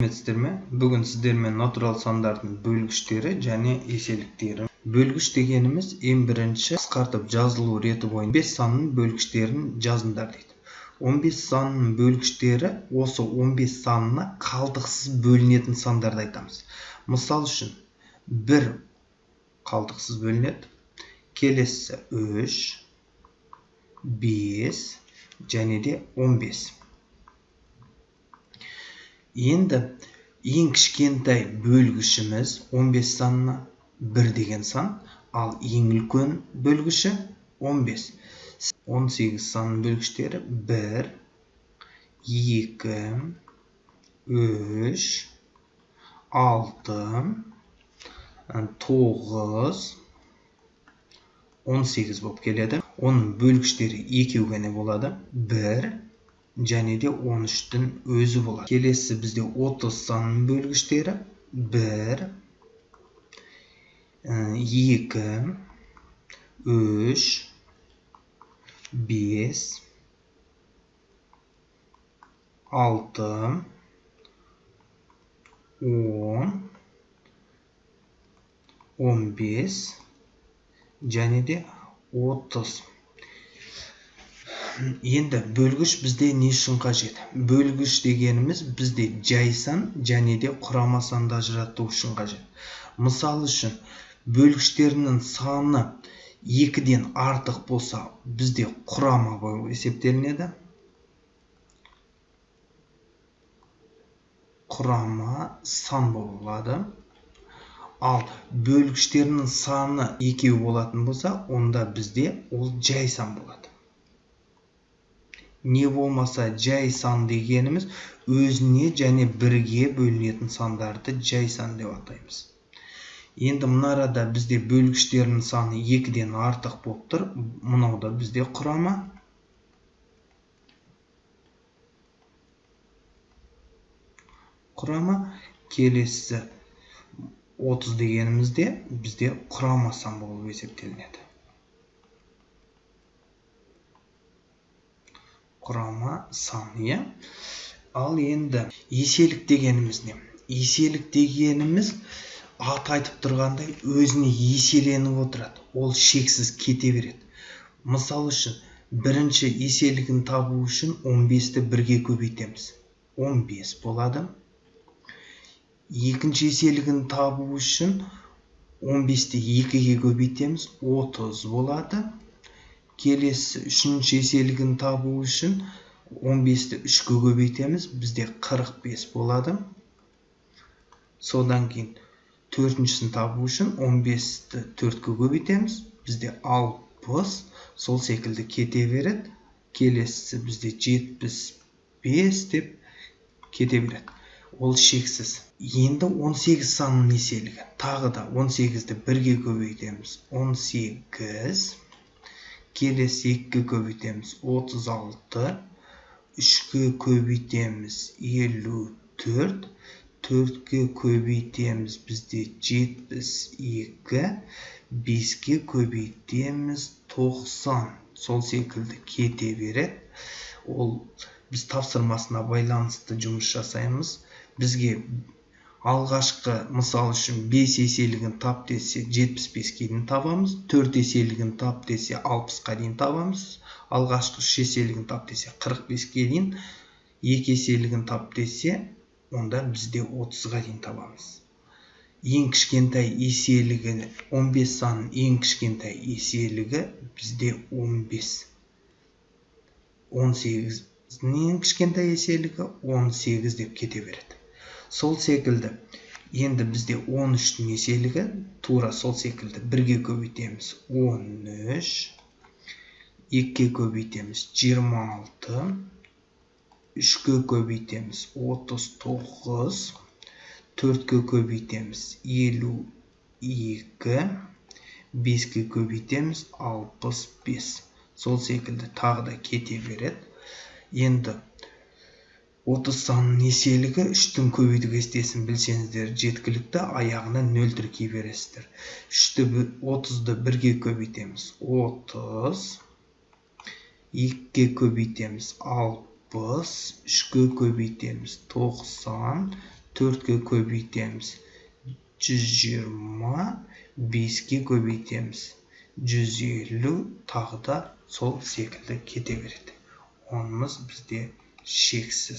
Сәлеметсіздер ме? Бүгін сіздермен натурал сандардың бөлгіштері және еселіктері. Бөлгіш дегеніміз ең бірінші қысқартып жазылу реті бойынша 15 санның бөлгіштерін жазыңдар дейді. 15 санның бөлгіштері осы 15 санына қалдықсыз бөлінетін сандарды айтамыз. Мысал үшін 1 қалдықсыз бөлінеді, келесі 3, 5 және де 15. Енді ең кішкентай бөлгішіміз 15 санына 1 деген сан, ал ең үлкен бөлгіші 15. 18 санның бөлгіштері 1, 2, 3, 6, 9, 18 болып келеді. Оның бөлгіштері екеугене болады. 1 және де 13-тің өзі болады. Келесі бізде 30 санның бөлгіштері 1, 2, 3, 5, 6, 10, 15 және де 30. Енді бөлгіш бізде не үшін қажет? Бөлгіш дегеніміз бізде жай сан және де құрама санды ажырату үшін қажет. Мысал үшін, бөлгіштерінің саны 2-ден артық болса, бізде құрама болып есептелінеді. Құрама сан болады. Ал бөлгіштерінің саны 2 болатын болса, онда бізде ол жай сан болады. Не болмаса жай сан дегеніміз өзіне және бірге бөлінетін сандарды жай сан деп атаймыз. Енді мынарада бізде бөлгіштерінің саны 2-ден артық болып тұр. Мұнауда бізде құрама. Келесі 30 дегенімізде бізде құрама сан болып есептелінеді. Құрама сан, иә. Ал енді еселік дегеніміз не? Еселік дегеніміз аты айтып тұрғандай өзіне еселеніп отырады. Ол шексіз кете береді. Мысал үшін, бірінші еселігін табу үшін 15-ті 1-ге көбейтеміз. 15 болады. Екінші еселігін табу үшін 15-ті 2-ге көбейтеміз. 30 болады. Келесі үшінші еселігін табу үшін 15-ті 3-ге көбейтеміз. Бізде 45 болады. Содан кейін төртіншісін табу үшін 15-ті 4-ге көбейтеміз. Бізде 60, сол секілді кете береді. Келесі бізде 75 деп кете береді. Ол шексіз. Енді 18 санның еселігі. Тағы да 18-ті 1-ге көбейтеміз. 18. Келесі 2-ге көбейтеміз. 36. 3-ге көбейтеміз. 54. 4-ге көбейтеміз. Бізде 72. 5-ге көбейтеміз. 90. Сол секілді кете береді. Ол біз тапсырмасына байланысты жұмыс жасаймыз. Бізге алғашқы мысал үшін 5 еселігін тап десе 75-ге дейін табамыз. 4 еселігін тап десе 60-ға дейін табамыз. Алғашқы 3 еселігін тап десе 45-ге дейін. 2 еселігін тап десе онда бізде 30-ға дейін табамыз. Ең кішкентай еселігі 15 санның ең кішкентай еселігі бізде 15. 18-ның ең кішкентай еселігі 18 деп кете береді. Сол секілді, енді бізде 13-тің еселігі тура сол секілді 1-ге көбейтеміз 13, 2-ге көбейтеміз 26, 3-ге көбейтеміз 39, 4-ге көбейтеміз 52, 5-ге көбейтеміз 65. Сол секілді тағы да кете береді. Енді 30 санның еселігі 3-тің көбейту кестесін білсеңіздер жеткілікті, аяғына 0 тіркей бересіздер. 30-ды 1-ге көбейтеміз 30, 2-ге көбейтеміз 60, 3-ге көбейтеміз 90, 4-ке көбейтеміз. 120 5-ке көбейтеміз. 150 тағы да сол секілді кете береді. Онымыз бізде шексіз.